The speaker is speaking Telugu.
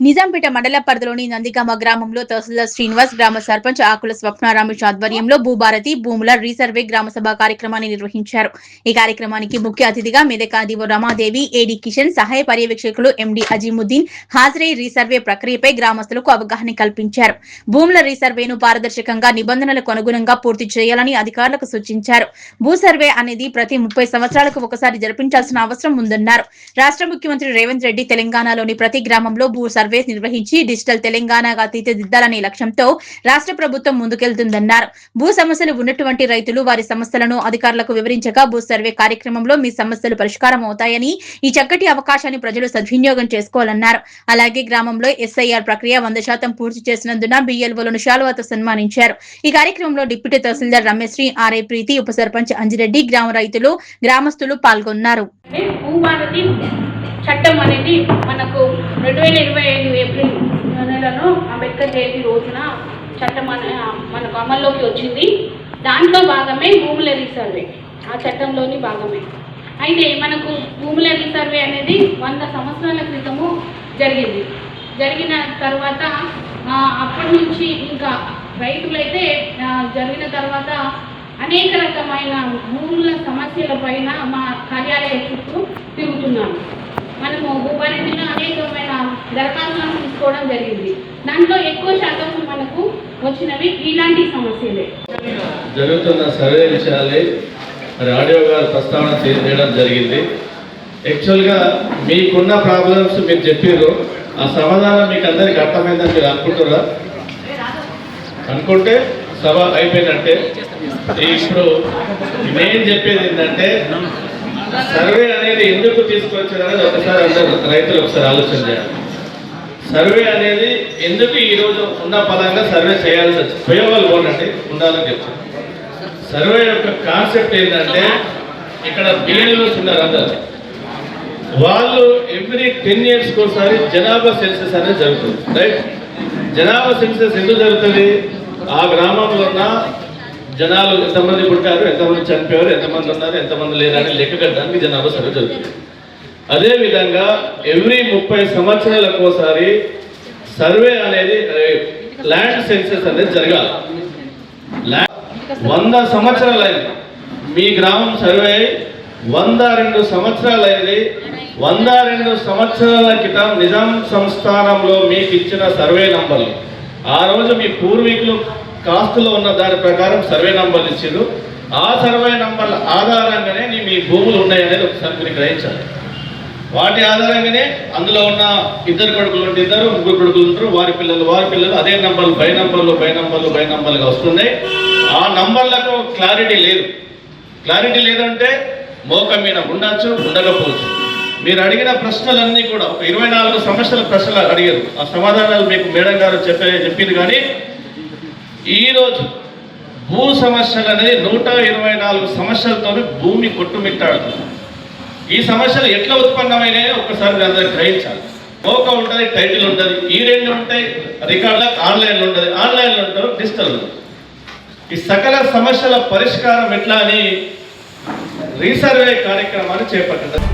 నిజాంపేట మండల పరిధిలోని నందిగామ గ్రామంలో తహసీల్దార్ శ్రీనివాస్, గ్రామ సర్పంచ్ ఆకుల స్వప్న రమేష్ ఆధ్వర్యంలో భూభారతి భూముల రీసర్వే గ్రామసభ కార్యక్రమాన్ని నిర్వహించారు. ఈ కార్యక్రమానికి ముఖ్య అతిథిగా మెదక దివ రమాదేవి, ఏడి కిషన్, సహాయ పర్యవేక్షకులు ఎండి అజీముద్దీన్ హాజరై రీసర్వే ప్రక్రియపై గ్రామస్తులకు అవగాహన కల్పించారు. భూముల రీసర్వేను పారదర్శకంగా నిబంధనలకు అనుగుణంగా పూర్తి చేయాలని అధికారులకు సూచించారు. భూ సర్వే అనేది ప్రతి 30 సంవత్సరాలకు ఒకసారి జరిపించాల్సిన అవసరం ఉందన్నారు. రాష్ట్ర ముఖ్యమంత్రి రేవంత్ రెడ్డి తెలంగాణలోని ప్రతి గ్రామంలో భూ సర్వే నిర్వహించి డిజిటల్ తెలంగాణగా తీర్చిదిద్దాలనే లక్ష్యంతో రాష్ట్ర ప్రభుత్వం ముందుకెళ్తుందన్నారు. భూ సమస్యలు ఉన్నటువంటి రైతులు వారి సమస్యలను అధికారులకు వివరించగా భూ సర్వే కార్యక్రమంలో మీ సమస్యలు పరిష్కారం అవుతాయని, ఈ చక్కటి అవకాశాన్ని ప్రజలు సద్వినియోగం చేసుకోవాలన్నారు. అలాగే గ్రామంలో ఎస్ఐఆర్ ప్రక్రియ 100% పూర్తి చేసినందున బిఎల్ఓలను శాలువాతో సన్మానించారు. ఈ కార్యక్రమంలో డిప్యూటీ తహసీల్దార్ రమేశ్రీ, ఆర్ఐ ప్రీతి, ఉప సర్పంచ్ అంజిరెడ్డి, గ్రామ రైతులు, గ్రామస్తులు పాల్గొన్నారు. చట్టం అనేది మనకు 2025 ఏప్రిల్ నెలలో అంబేద్కర్ జయంతి రోజున చట్టం మనకు అమల్లోకి వచ్చింది. దాంట్లో భాగమే భూముల రీసర్వే, ఆ చట్టంలోని భాగమే. అయితే మనకు భూముల రీసర్వే అనేది 100 సంవత్సరాల క్రితము జరిగిన తర్వాత అప్పటి నుంచి ఇంకా రైతులైతే జరిగిన తర్వాత అనేక రకమైన భూముల సమస్యల పైన మా కార్యాలయ చుట్టూ తిరుగుతున్నాము. మనము భూభారతిలో అనేకమైన దరఖాస్తులను తీసుకోవడం జరిగింది. దాంట్లో ఎక్కువ శాతం మనకు వచ్చినవి ఇలాంటి సమస్యలే. జరుగుతున్న సర్వే విషయాలే మరి ఆడియో గారు ప్రస్తావన చేయడం జరిగింది. యాక్చువల్గా మీకున్న ప్రాబ్లమ్స్ మీరు చెప్పారు, ఆ సమాధానం మీకు అందరికి అర్థమైందని మీరు అనుకుంటారా? అనుకుంటే సభ అయిపోయినట్టే. ఇప్పుడు నేను చెప్పేది ఏంటంటే, సర్వే అనేది ఎందుకు తీసుకొచ్చారనేది ఒకసారి అందరూ రైతులు ఒకసారి ఆలోచన చేయాలి. సర్వే అనేది ఎందుకు ఈరోజు ఉన్న పదంగా సర్వే చేయాల్సి వచ్చింది, ఉపయోగాలు పోనండి ఉండాలని చెప్తారు. సర్వే యొక్క కాన్సెప్ట్ ఏంటంటే, ఇక్కడ బిఎల్ఓస్ ఉన్నారు అందరు, వాళ్ళు ఎవ్రీ 10 years ఒకసారి జనాభా సెన్సెస్ అనేది జరుగుతుంది. రైట్? జనాభా సెన్సెస్ ఎందుకు జరుగుతుంది? ఆ గ్రామంలో ఉన్న జనాలు ఎంతమంది పుట్టారు, ఎంతమంది చనిపోయారు, ఎంతమంది ఉన్నారు, ఎంతమంది లేరని లెక్క కట్టడానికి జనాభా సర్వే జరుగుతుంది. అదేవిధంగా ఎవ్రీ 30 సంవత్సరాలకు ఒకసారి సర్వే అనేది ల్యాండ్ సెన్సెస్ అనేది జరగాలి. 100 సంవత్సరాలు అయింది మీ గ్రామం సర్వే, 102 సంవత్సరాలు అయింది. 102 సంవత్సరాల క్రితం నిజాం సంస్థానంలో మీకు ఇచ్చిన సర్వే నంబర్లు, ఆ రోజు మీ పూర్వీకులు కాస్తులో ఉన్న దాని ప్రకారం సర్వే నంబర్లు ఇచ్చారు. ఆ సర్వే నంబర్ల ఆధారంగానే మీ భూములు ఉన్నాయనేది ఒకసారి మీరు గ్రహించాలి. వాటి ఆధారంగానే అందులో ఉన్న 2 కొడుకులు ఉంటే 2, 3 కొడుకులు ఉంటారు, వారి పిల్లలు అదే నంబర్లు బై నంబర్లుగా వస్తున్నాయి. ఆ నంబర్లకు క్లారిటీ లేదు. క్లారిటీ లేదంటే మోకం మీద ఉండొచ్చు, ఉండకపోవచ్చు. మీరు అడిగిన ప్రశ్నలన్నీ కూడా ఒక 24 సమస్యల ప్రశ్నలు అడిగారు. ఆ సమాధానాలు మీకు మేడం గారు చెప్పింది. కానీ ఈరోజు భూ సమస్యలు అనేది 124 సమస్యలతో భూమి కొట్టుమిట్టాడుతుంది. ఈ సమస్యలు ఎట్లా ఉత్పన్నమైనాయో ఒకసారి అందరూ గ్రహించాలి. మోక ఉంటుంది, టైటిల్ ఉంటుంది, ఈ 2 ఉంటాయి. రికార్డులకు ఆన్లైన్లో ఉంటుంది, ఆన్లైన్లో ఉంటారు, డిజిటల్ ఉంటుంది. ఈ సకల సమస్యల పరిష్కారం ఎట్లా అని రీసర్వే కార్యక్రమాన్ని చేపట్టారు.